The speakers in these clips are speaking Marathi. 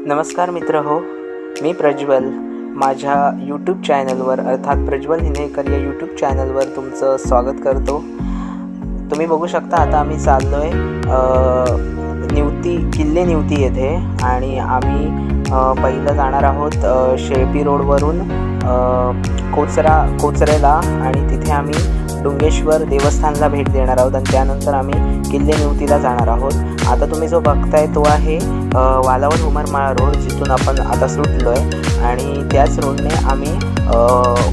नमस्कार मित्र हो, मी प्रज्वल. माझ्या यूट्यूब चॅनलवर अर्थात प्रज्वल हिनेकर या यूट्यूब चॅनलवर तुमचं स्वागत करतो. तुम्ही बघू शकता आता आम्ही चाललो आहे किल्ले निवती येथे आणि आम्ही पहिलं जाणार आहोत शेळपी रोडवरून कोचरेला आणि तिथे आम्ही डुंगेश्वर देवस्थानला भेट देणार आहोत आणि त्यानंतर आम्ही किल्ले निवतीला जाणार आहोत. आता तुम्ही जो बघताय तो आहे वालावल उमरमाळा रोड, जिथून आपण आता सुटलो आहे आणि त्याच रोडने आम्ही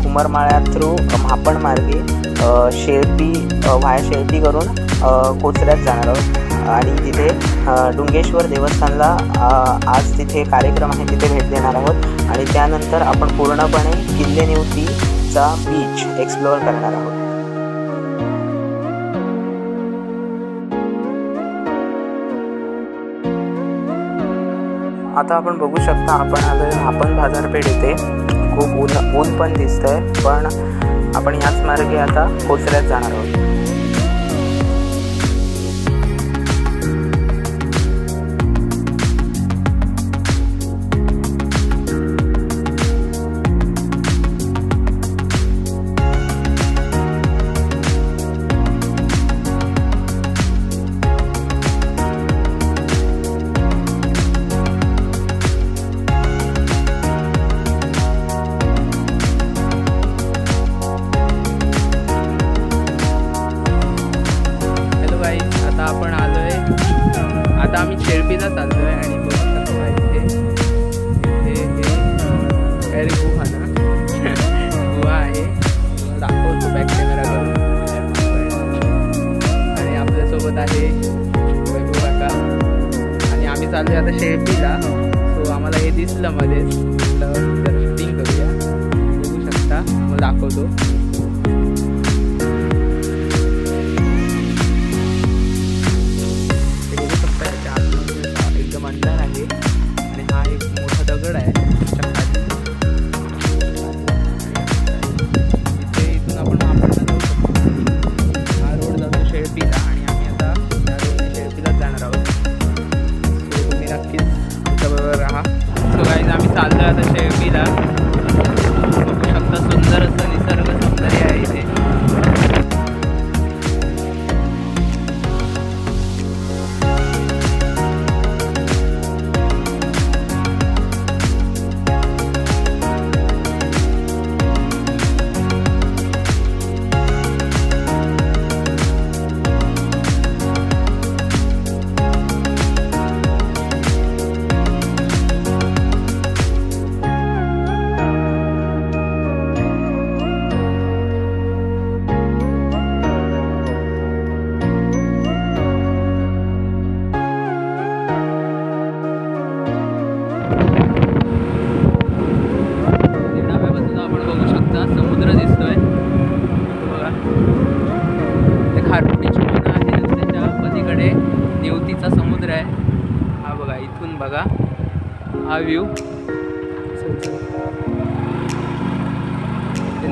उमरमाळ्या थ्रू म्हापण मार्गे शेळपी करून कोचऱ्यात जाणार आहोत आणि तिथे डुंगेश्वर देवस्थानला आज तिथे कार्यक्रम आहे, तिथे भेट देणार आहोत आणि त्यानंतर आपण पूर्णपणे किल्ले निवतीचा बीच एक्सप्लोअर करणार आहोत. आता आपण बघू शकता आपण आलोय म्हापण बाजारपेठ येथे. खूप ऊन पण दिसतंय, पण आपण याच मार्गे आता कोचऱ्यात जाणार आहोत. आता आम्ही शेळपीला चाललोय आणि बघू शकतो इथे गुहा ना गुहा आहे, दाखवतो बॅक कॅमेरा करून. आणि आपल्यासोबत आहे वैभव काका आणि आम्ही चाललोय आता शेळपीला. सो आम्हाला हे दिसलं मध्येच, तर शूटिंग करूया. बघू शकता, मग दाखवतो. अंधार आहे आणि हा एक मोठा दगड आहे इथून आपण म्हापणला जाऊ शकतो. हा रोड जातो शेळपीला आणि आम्ही आता या रोडने शेळपीलाच जाणार आहोत. सो तुम्ही नक्कीच आमच्याबरोबर राहा. सो गाईज आम्ही चाललो आता शेळपीला. बघू शकता सुंदर असं निसर्ग सौंदर्य आहे इथे. समुद्र दिसतोय बघा, ते खारपुटीची मोना आहे, त्याच्या पलीकडे निवतीचा समुद्र आहे. हा बघा, इथून बघा हा व्ह्यू.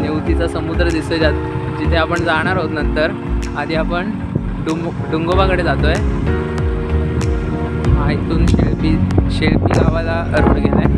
निवतीचा समुद्र दिसतोय जिथे आपण जाणार आहोत नंतर. आधी आपण डुंगोबाकडे जातोय. हा इथून शेळपी गावाला रोड गेलाय.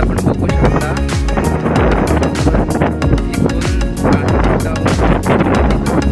आपण बघू शकता इथून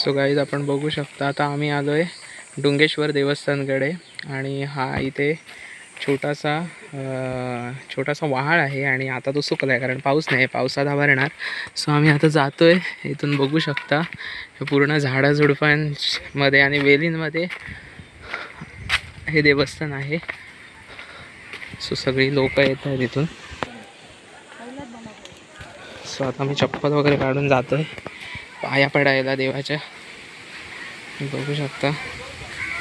सो गाईज आपण बघू शकता आता आम्ही आलो आहे डुंगेश्वर देवस्थानकडे आणि हा इथे छोटासा वहाळ आहे आणि आता तो सुकला आहे कारण पाऊस नाही, पावसात भरणार. सो आम्ही आता जातो आहे. इथून बघू शकता हे पूर्ण झाडाझुडपांमध्ये आणि वेलींमध्ये हे देवस्थान आहे. सो सगळी लोक येत आहेत इथून. सो आता मी चप्पल वगैरे काढून जातो आहे पाया पडायला देवाच्या. बघू शकता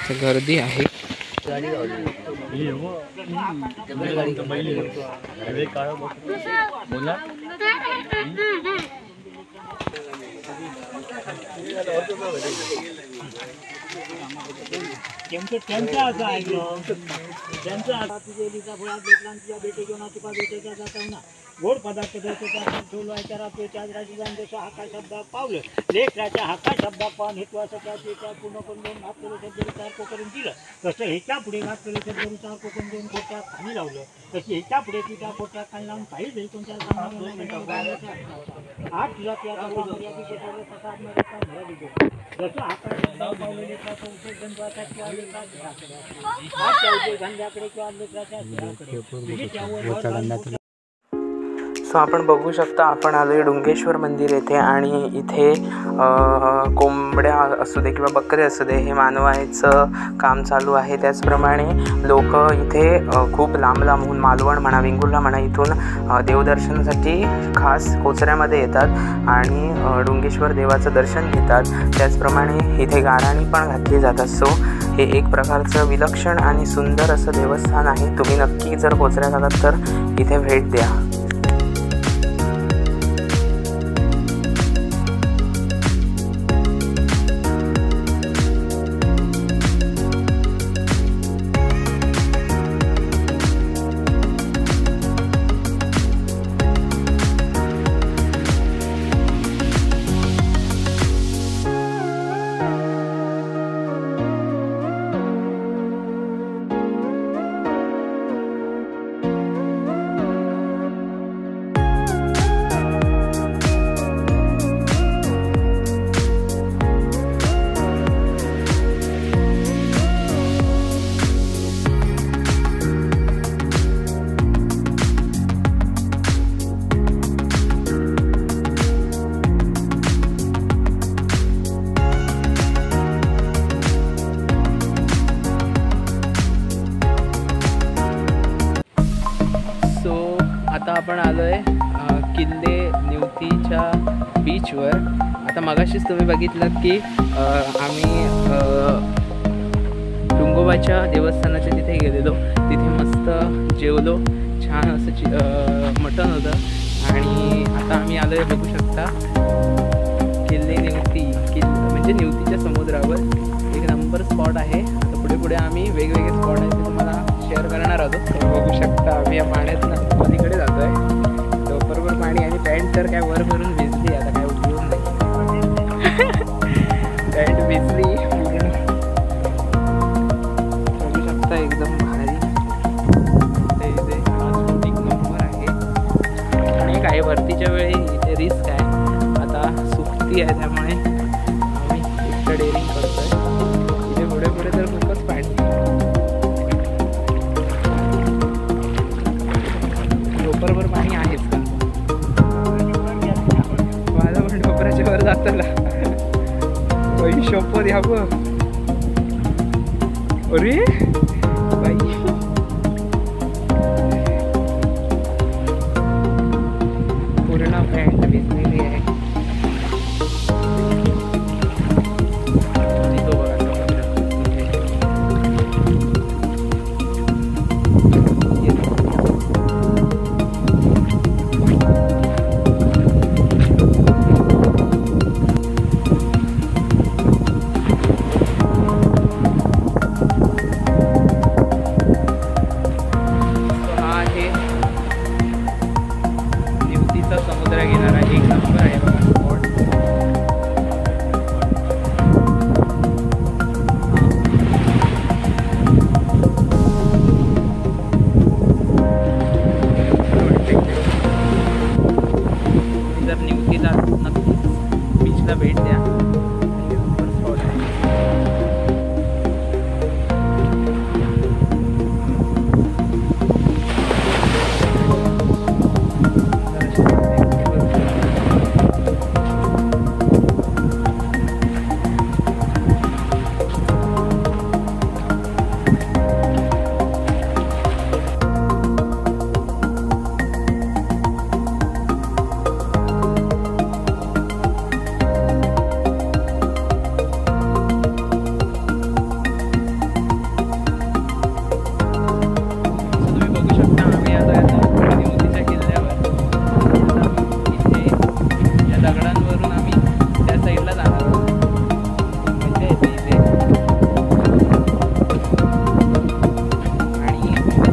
तर गर्दी आहे. गोड पदार्थ ठेवलो जसं हाका शब्दात पावलं लेकराच्या हाका शब्दात पाहून हेतवासाठी पूर्ण करून दोन घातलेलं शब्द सारखं करून दिलं. तसं ह्याच्या पुढे घातलेलं शब्द सारखं करून दोन खोट्यात खाली लावलं. तशी ह्याच्या पुढे तिच्या खोट्यात खाली लावून काही जाईल कोणत्या आठ तुला जसं हाका शब्दात पावलं लेकराचा उद्योग धंद्यासाठी धंद्याकडे किंवा लेकराच्या. सो आपण बघू शकता आपण आलो आहे डुंगेश्वर मंदिर येथे आणि इथे कोंबड्या असू दे किंवा बकरे असू दे हे मानवायचं काम चालू आहे. त्याचप्रमाणे लोक इथे खूप लांब लांबून मालवण म्हणा वेंगुर्ला म्हणा इथून देवदर्शनासाठी खास कोचऱ्यामध्ये येतात आणि डुंगेश्वर देवाचं दर्शन घेतात. त्याचप्रमाणे इथे गाराणी पण घातली जातात. सो हे एक प्रकारचं विलक्षण आणि सुंदर असं देवस्थान आहे. तुम्ही नक्की जर कोचऱ्यात आलात तर इथे भेट द्या. आता आपण आलो आहे किल्ले निवतीच्या बीचवर. आता मगाशीच तुम्ही बघितलं की आम्ही डुंगोबाच्या देवस्थानाच्या तिथे गेलेलो. तिथे मस्त जेवलो, छान असं मटण होतं. आणि आता आम्ही आलो आहे बघू शकता किल्ले निवती म्हणजे निवतीच्या समुद्रावर एक नंबर स्पॉट आहे. आता पुढे पुढे आम्ही वेगवेगळे स्पॉट आहेत ते तुम्हाला शेअर करणार आहोत. बघू शकता आम्ही या पाण्यातून पलीकडे जातो आहे. बरोबर पाणी आणि पॅन्ट तर काय वर भरून भिजली. आता काय उपयोग नाही, पॅन्ट भिजली पूर्ण. बघू शकता एकदम भारी इथे एक नंबर आहे. आणि काय भरतीच्या वेळी इथे रिस्क आहे. आता सुकती आहे त्यामुळे आम्ही इतकं डेअरिंग करतोय. इथे पुढे पुढे तर खूपच पाणी. डोपरभर पाणी आहेच का? माझं पण डोपराच्या वर जातं का? शोपत यावं. अरे बाई पूर्ण पॅन्ट भिजलेली आहे. शकता आम्ही आता निवतीच्या किल्ल्यावर. इथे या दगडांवरून आम्ही त्या साईडला जाणार आहोत. मजा येते इथे आणि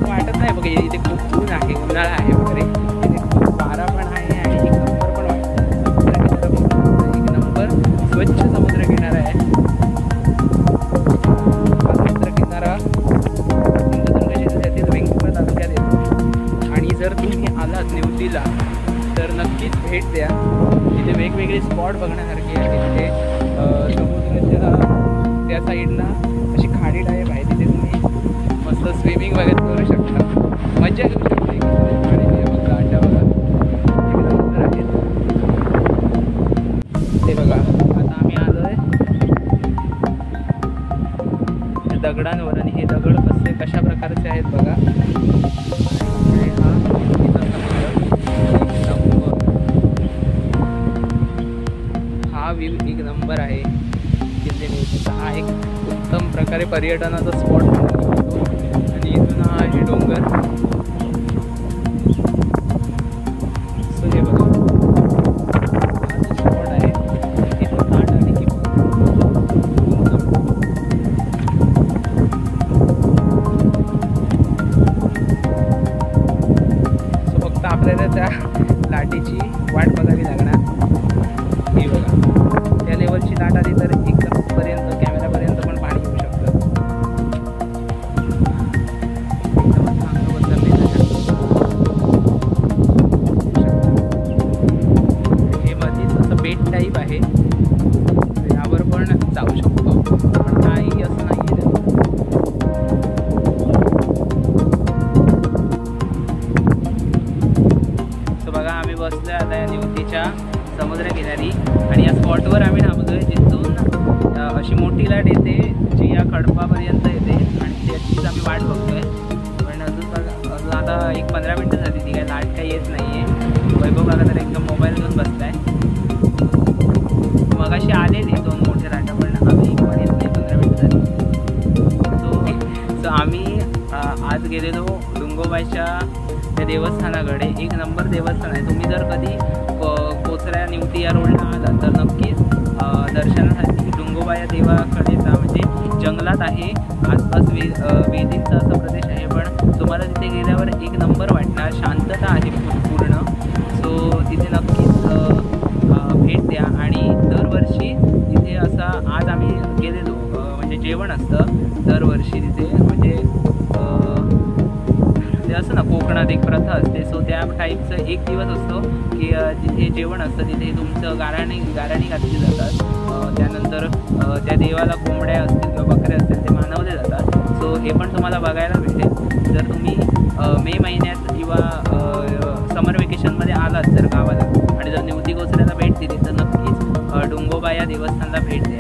वाटत नाही बघा इथे खूप ऊन आहे, उन्हाळा आहे वगैरे. इथे खूप वारा पण आहे आणि एक नंबर पण वाटतं. एक नंबर स्वच्छ समुद्र किनारा आहे. हा समुद्र किनारा सिंधुदुर्ग जिल्ह्यातील वेंगुर्ला तालुक्यात येतो. आणि जर तुम्ही आलात निवतीला तर नक्कीच भेट द्या. तिथे वेगवेगळे स्पॉट बघण्यासारखे आहेत. तिथे समुद्राच्या त्या साईडला अशी खाडी टाईप आहे, तिथे तुम्ही मस्त स्विमिंग वगैरे करू शकता, मजा घेऊ शकता. आणि बघा अंडा बघा आहेत ते बघा. आता आम्ही आलो आहे दगडांवर आणि हे दगड कशा प्रकारचे आहेत बघा. हा व्ह्यू एक नंबर आहे किल्ले निवतीचा. हा एक उत्तम प्रकारे पर्यटनाचा स्पॉट म्हणू शकतो. आणि इथून हा आहे डोंगर. सो हे बघा हा जो स्पॉट आहे इथून लाट आली की सो फक्त आपल्याला त्या लाटेची वाट बघावी लागणार. ही बघा त्या लेवलची लाट आली तर एकदम पर्यंत कॅमेरापर्यंत पण पाणी येऊ शकतं. एकदम चांगलं बसरलेलं हे मध्येच असं बेट टाईप आहे, यावर पण जाऊ शकतो. पण काही असं नाही आहे. सो बघा आम्ही बसलोय आता या निवतीच्या समुद्रकिनारी आणि या स्पॉटवर आम्ही थांबतोय जिथून अशी मोठी लाट येते जी या खडपापर्यंत येते आणि त्याचीच आम्ही वाट बघतोय. पण अजून आता एक 15 मिनटं झाली ती काय लाट काही येत नाही आहे. वैभव काका तर एकदम मोबाईल घेऊन बसलाय. मग अशी आलेली 2 मोठ्या लाटा पण आम्ही पण येत नाही. 15 मिनटं झाली. सो आम्ही आज गेलेलो डुंगोबाच्या त्या देवस्थानाकडे. एक नंबर देवस्थान आहे. तुम्ही जर कधी कोचऱ्या निवती या रोडला आला तर नक्कीच दर्शनासाठी डुंगोबा या देवाकडे जा. म्हणजे जंगलात आहे, आसपास वेदींचा असा प्रदेश आहे, पण तुम्हाला तिथे गेल्यावर एक नंबर वाटणार. शांतता आहे पूर्ण. सो तिथे नक्कीच भेट द्या. आणि दरवर्षी तिथे असा आज आम्ही गेलेलो म्हणजे जेवण असतं दरवर्षी तिथे. म्हणजे ते असं ना कोकणात एक प्रथा असते. सो त्या टाईपचं एक दिवस असतो की जिथे जेवण असतं तिथे तुमचं गाराणी घातली जातात. त्यानंतर त्या देवाला कोंबड्या असतील किंवा बकऱ्या असतील ते मानवले जातात. सो हे पण तुम्हाला बघायला भेटेल जर तुम्ही मे महिन्यात किंवा समर वेकेशनमध्ये आलात जर गावाला आणि जर निवती कोचऱ्याला भेट दिली तर नक्कीच डुंगोबा या देवस्थानला भेट द्या.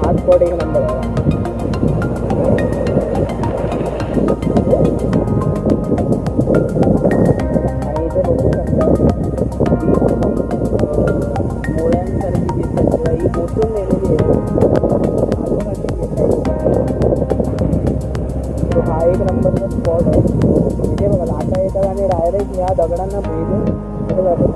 हा स्पॉट एक नंबर आहे. आणि इथे बघू शकता मोळ्यांसारखी दिसतात किंवा ही मोठून नेलेली आहे. हा एक नंबरचा स्पॉट आहे. इथे बघा लाटा येतात आणि डायरेक्ट या दगडांना भेदून इथे जातात.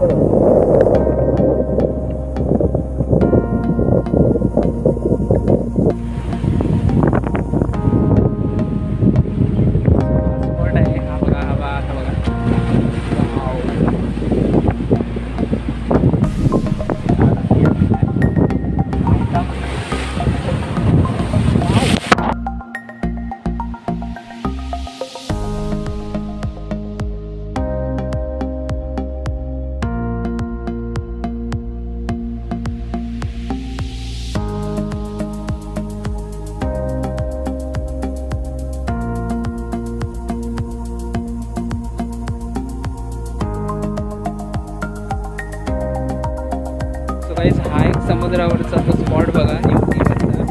गाईस हा एक समुद्रावरचा तो स्पॉट बघा निवतीवरचा,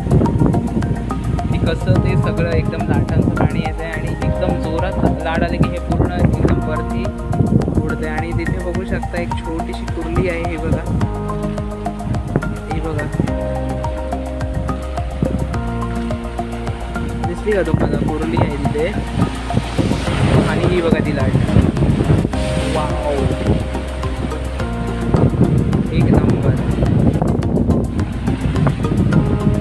की कसं ते सगळं एकदम लाटांचं पाणी येतं आणि एकदम जोरात लाट आले की हे पूर्ण एकदम वरती उडते. आणि तिथे बघू शकता एक छोटीशी कुर्ली आहे, हे बघा, ही बघा, दिसली का तुम्हाला? कुर्ली आहे तिथे. आणि ही बघा ती लाट, वाव, एक नंबर.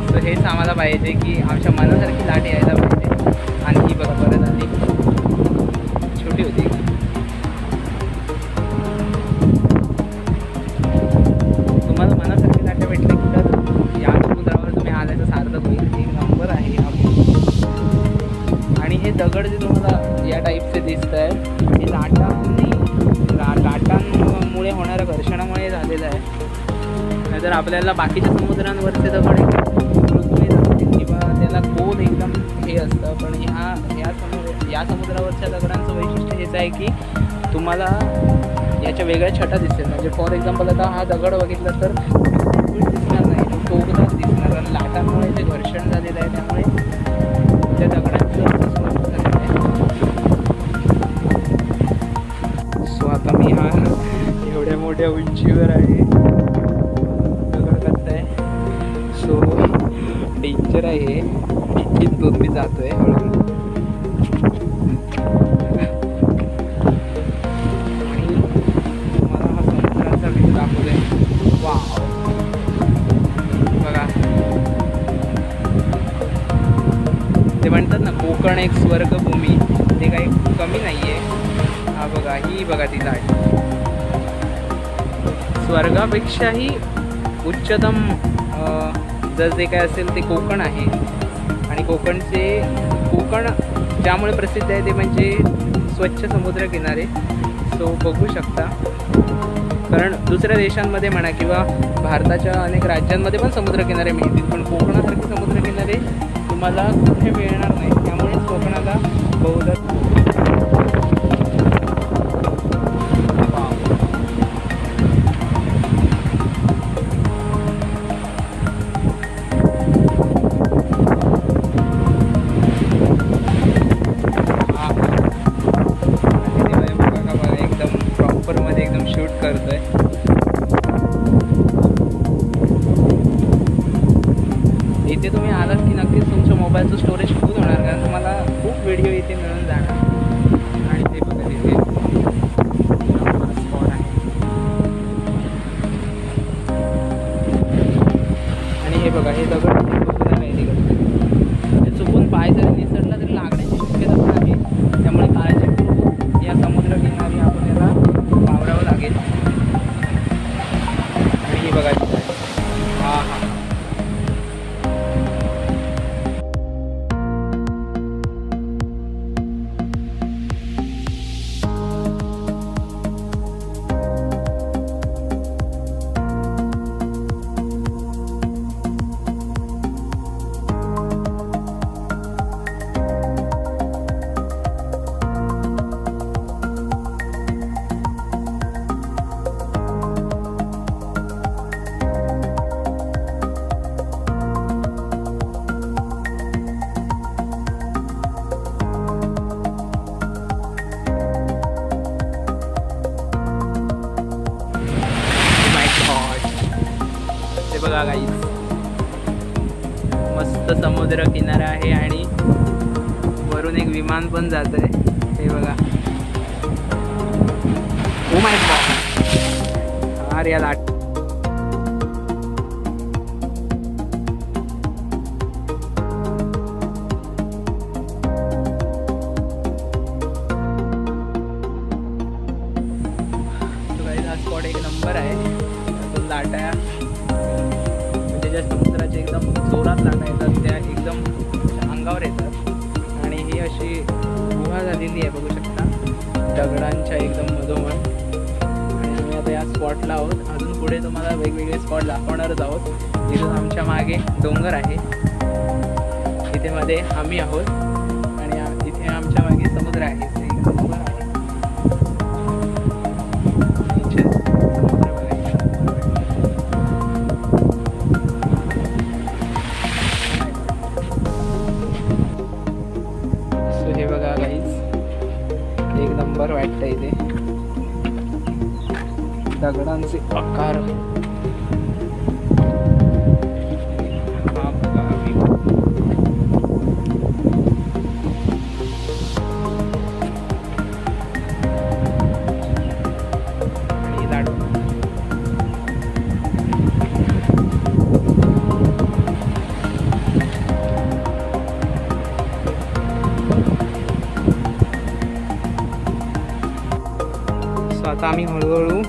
सो हेच आम्हाला पाहिजे की आमच्या मनासारखी लाट यायला पाहिजे. आणि ही बघा परत आली, छोटी होती. तुम्हाला मनासारखी लाटा भेटली की तर या समुद्रावर तुम्ही आल्याचं सार्थक होईल. एक नंबर आहे हा. आणि हे दगड जे तुम्हाला या टाईपचे दिसत आहेत हे लाटांमुळे होणाऱ्या घर्षणामुळे झालेलं आहे. नाहीतर आपल्याला बाकीच्या समुद्रांवरचे दगड पृथ्वी जातील किंवा त्याला गोल एकदम हे असतं. पण या समुद्रावरच्या दगडांचं वैशिष्ट्य हेच आहे की तुम्हाला याच्या वेगळ्या छटा दिसेल. म्हणजे फॉर एक्झाम्पल आता हा दगड बघितला तर दिसणार नाही, तो टोकदार दिसणार. कारण लाटांमुळे ते घर्षण झालेलं आहे, त्यामुळे त्या दगडांचं स्वरूप झालेलं आहे. सो आता मी हा एवढ्या मोठ्या उंचीवर आहे, दगड करत आहे. सो डेंजर आहे, इथून मी जातोय हळूहळू. ते म्हणतात ना कोकण एक स्वर्गभूमी, ते काही कमी नाही आहे. हा बघा, ही बघा ती लाट, स्वर्गापेक्षाही उच्चतम जर जे काय असेल ते कोकण आहे. आणि कोकण ज्यामुळे प्रसिद्ध आहे ते म्हणजे स्वच्छ समुद्रकिनारे. सो बघू शकता, कारण दुसऱ्या देशांमध्ये म्हणा किंवा भारताच्या अनेक राज्यांमध्ये पण समुद्रकिनारे मिळतील, पण कोकणासारखे समुद्रकिनारे तुम्हाला कुठे मिळणार नाही. त्यामुळेच कोकणाला बहुधा एकदम प्रॉपरमध्ये एकदम शूट करतोय. इथे तुम्ही आलात की नक्कीच तुमच्या मोबाईलचं स्टोरेज फुल होणार, कारण तुम्हाला खूप व्हिडिओ इथे मिळून जाणार. आणि ते बघा तिथे स्पॉट आहे. आणि हे बघा, हे दगड बघूया माहिती करतो, ते चुकून पाय जरी निसटला तरी लागण्याची शक्यता पण आहे. त्यामुळे काळजीपूर्वक या समुद्रकिनारी आपल्याला वावरावं लागेल. आणि हे बघा तिथे, हां हां, बघा गाईस, मस्त समुद्र किनारा आहे आणि वरून एक विमान पण जात आहे. हे बघा, ओ माय गॉड, अरे या लाट हा स्पॉट एक नंबर आहे. लाटा म्हणजे ज्या समुद्राच्या एकदम जोरात लाटा येतात त्या एकदम अंगावर येतात आणि ही अशी गुहा झालेली आहे, बघू शकता, दगडांच्या एकदम मधोमध. आणि आम्ही आता या स्पॉटला आहोत. अजून पुढे तुम्हाला वेगवेगळे स्पॉट दाखवणारच आहोत. तिथून आमच्या मागे डोंगर आहे, इथे मध्ये आम्ही आहोत आणि इथे आमच्या मागे समुद्र आहे. एक नंबर आहे. दगडांचे आकार. हा बघा view. आणि लाडू. आता आम्ही हळूहळू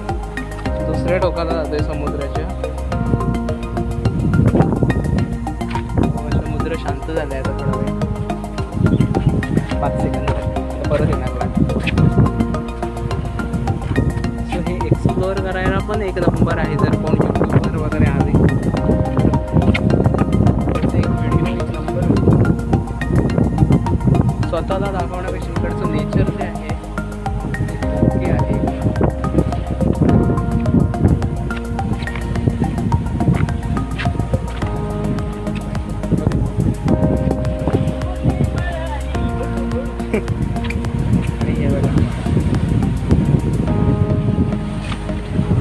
दुसऱ्या टोकाला जातोय समुद्राच्या. समुद्र शांत झालाय आता थोडा वेळ, 5 सेकंद परत येणार लागला. सो हे एक्सप्लोअर करायला पण एक नंबर आहे. जर कोण यूट्यूबवर वगैरे आले एक व्हिडिओ एक नंबर. स्वतःला दाखवण्यापेक्षा इकडचं नेचर जे आहे ते आहे.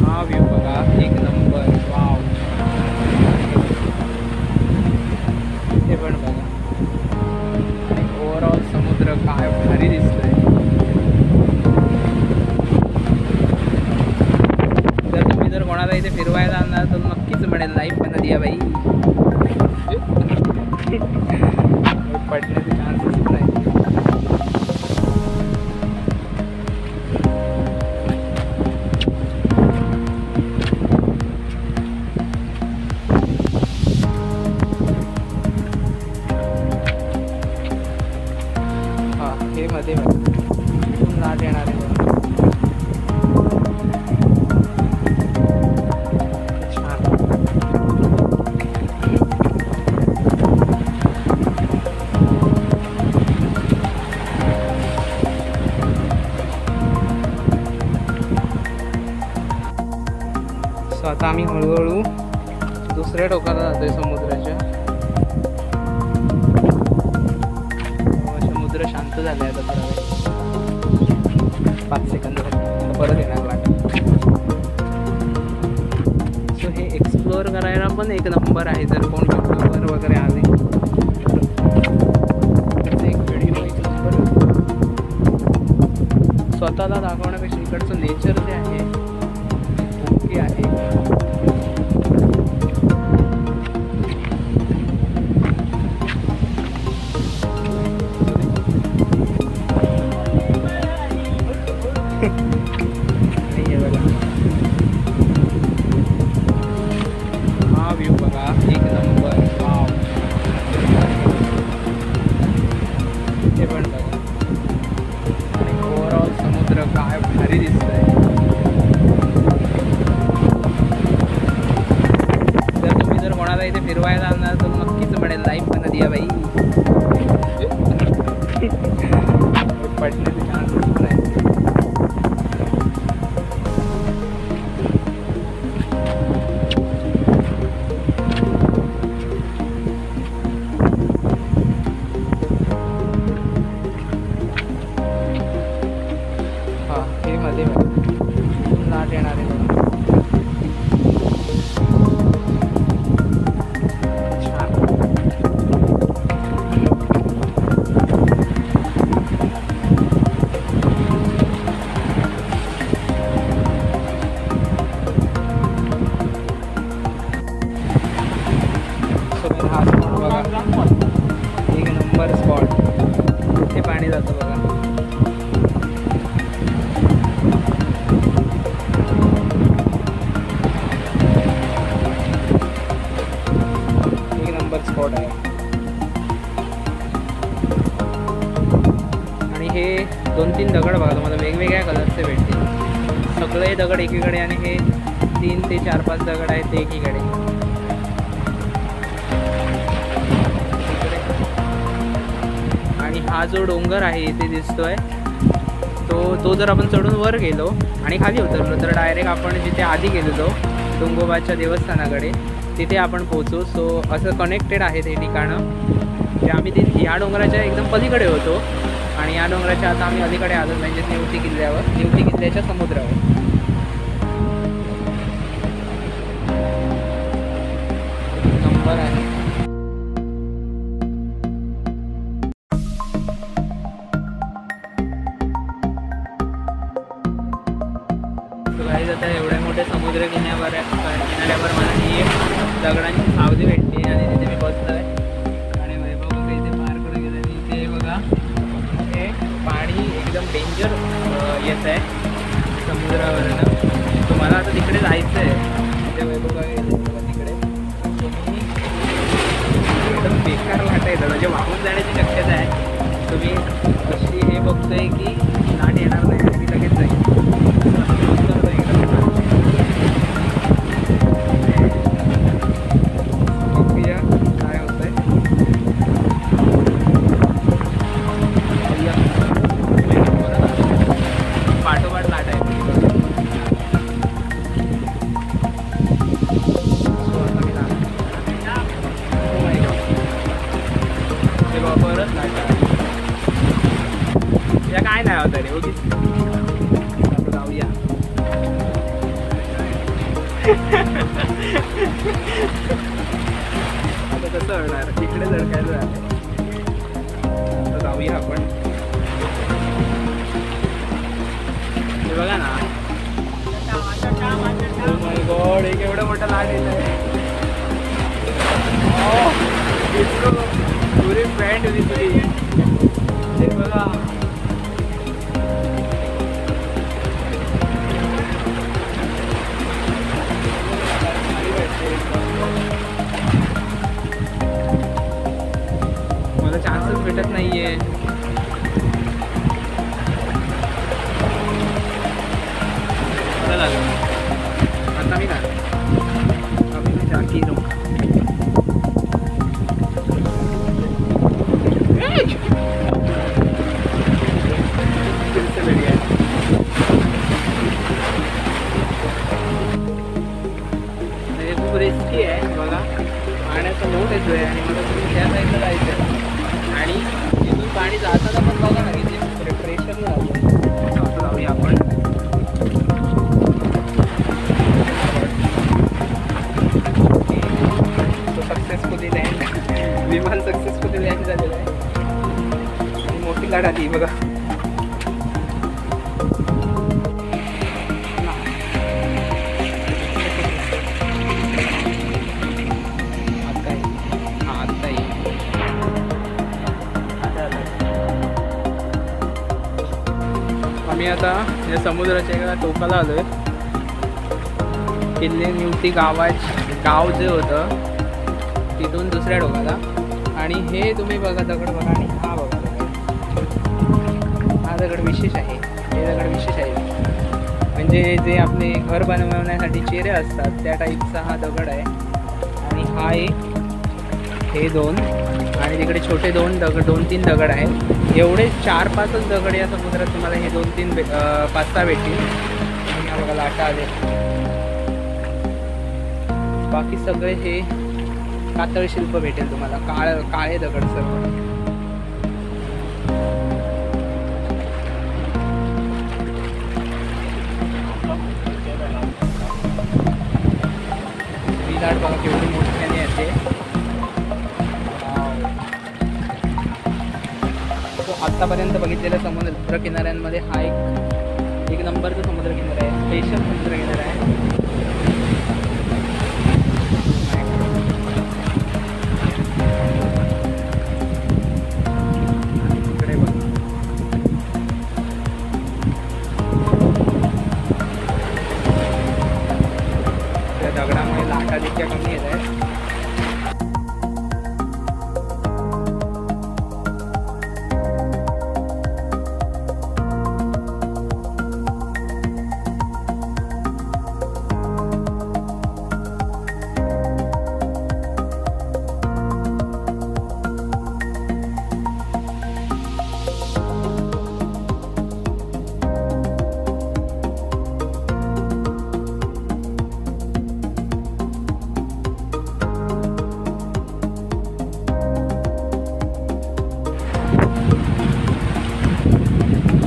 हा व्ह्यू बघा एक नंबर. वाव. हे पण बघा. आणि ओव्हरऑल समुद्र काय भारी दिसतोय. जर कोणाला इथे फिरवायला आणणार तर नक्कीच मिळेल. लाईफ पण दिया बाई. पडण्याचे चान्सेस नाही. हा हे मध्ये लाट येणार आहे. आता आम्ही हळूहळू दुसऱ्या टोकाला जातोय समुद्राच्या. समुद्र शांत झालाय आता थोडा वेळ, 5 सेकंद परत येणार लागला. सो हे एक्सप्लोअर करायला पण एक नंबर आहे. जर कोण यूट्यूबवर वगैरे आले एक व्हिडिओ एक नंबर. स्वतःला दाखवण्यापेक्षा इकडचं नेचर जे आहे ओके आहे. हा व्ह्यू बघा एक नंबर. वाव. हे पण बघा. आणि ओव्हरऑल समुद्र काय भारी दिसतोय. जर कोणाला इथे फिरवायला आणणार तर नक्कीच मिळेल. लाईफ पण दिया बाई. पडण्याचे चान्सेस नाही. हा हे मध्ये लाट येणार आहे. एक नंबर स्पॉट. ते पाणी जातं बघा. एक नंबर स्पॉट आहे. आणि हे 2-3 दगड बघा तुम्हाला वेगवेगळ्या कलरचे भेटतील. सगळे दगड एकीकडे आणि हे 3 ते 4-5 दगड आहेत ते एकीकडे. आणि हा जो डोंगर आहे इथे दिसतोय तो जर आपण चढून वर गेलो आणि खाली उतरलो तर डायरेक्ट आपण जिथे आधी गेलेलो डोंगोबाच्या देवस्थानाकडे तिथे आपण पोहोचू. सो असं कनेक्टेड आहे ते ठिकाणं. जे आम्ही ह्या डोंगराच्या एकदम पलीकडे होतो आणि या डोंगराच्या आता आम्ही अलीकडे आलो म्हणजे निवती किल्ल्यावर, निवती किल्ल्याच्या समुद्रावर. नंबर आहे. आता एवढ्या मोठ्या समुद्र किनाऱ्यावर मला ही दगडांची सावली भेटली आणि तिथे मी बसलोय आणि वैभव बघा इथे पार करून गेलं आणि इथे बघा हे पाणी एकदम डेंजर येत आहे समुद्रावरनं. तुम्हाला आता तिकडे जायचं आहे. तिथे वैभव बघा तिकडे तुम्ही एकदम बेकार वाटा येतं म्हणजे वाहून जाण्याची शक्यता आहे. तुम्ही अशी हे बघतोय की लाट येणार नाही आणि मी लगेच जाईल. काय नाही होता रे उगीच जाऊया. आता कसं होणार तिकडे धडकायचं झालं. आता जाऊया आपण. हे बघा ना. Oh my God, एक एवढं मोठं लाट येत आहे. पुरी पॅन्ट दिसली. हे बघा मला चान्सच भेटत नाहीये. बरं झालं आता मी काय अभी मैं जाके जाऊँ. खूप रिस्की आहे बघा. पाण्याचा लोट येतोय आणि मला तुम्ही त्या साईडला जायचं आहे आणि तिथून पाणी जाताना पण बघा ना इथे प्रेशर राहतो. असं जाऊया आपण. सक्सेसफुली लँड विमान सक्सेसफुली लँड झालेलं आहे आणि मोठी लाट आली बघा. आम्ही आता या समुद्राच्या एका टोकाला आलोय. किल्ले निवती गाव जे होतं तिथून दुसऱ्या टोकाला. आणि हे तुम्ही बघा दगड बघा आणि हा बघा दगड. हा दगड विशेष आहे. हे दगड विशेष आहे म्हणजे जे आपले घर बनवण्यासाठी चेहरे असतात त्या टाईपचा हा दगड आहे. आणि हा एक हे दोन आणि तिकडे छोटे दोन तीन दगड आहेत. एवढे 4-5च दगड या समुद्रात तुम्हाला हे 2-3 5-6 भेटतील. आणि हा बघा लाटा आले. बाकी सगळे हे कातळ शिल्प भेटेल तुम्हाला. काळे दगड सर्व. ही लाट बघा केवढी मोठ्याने येते. आत्तापर्यंत बघितलेल्या समुद्र किनाऱ्यांमध्ये हा एक नंबरचा समुद्र किनारा आहे. स्पेशल समुद्र किनारा आहे. इकडे बघ त्या दगडामुळे लाटा देखील कमी येत आहेत.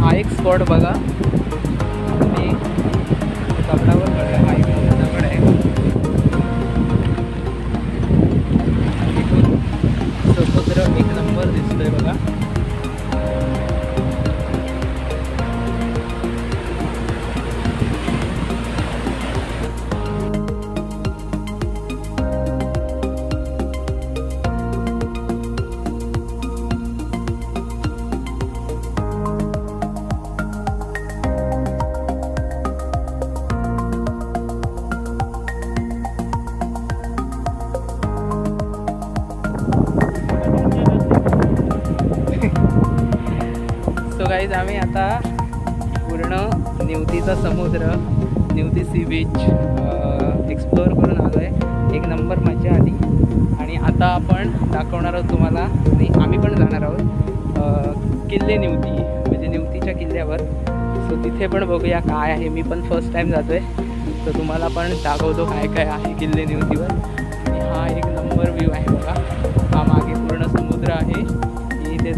हा एक स्पॉट बघा. मी दगडावर हा एक दगड आहे. चालू आहे बघा. सो गाईज आम्ही आता पूर्ण निवतीचा समुद्र, निवती सी बीच एक्सप्लोअर करून आलो आहे. एक नंबर मजा आली. आणि आता आपण दाखवणार आहोत तुम्हाला, आणि आम्ही पण जाणार आहोत किल्ले निवती, म्हणजे निवतीच्या किल्ल्यावर. सो तिथे पण बघूया काय आहे. मी पण फर्स्ट टाईम जातो आहे, तर तुम्हाला पण दाखवतो काय काय आहे किल्ले निवतीवर. आणि हा एक नंबर व्ह्यू आहे बघा. हा मागे पूर्ण समुद्र आहे. इथे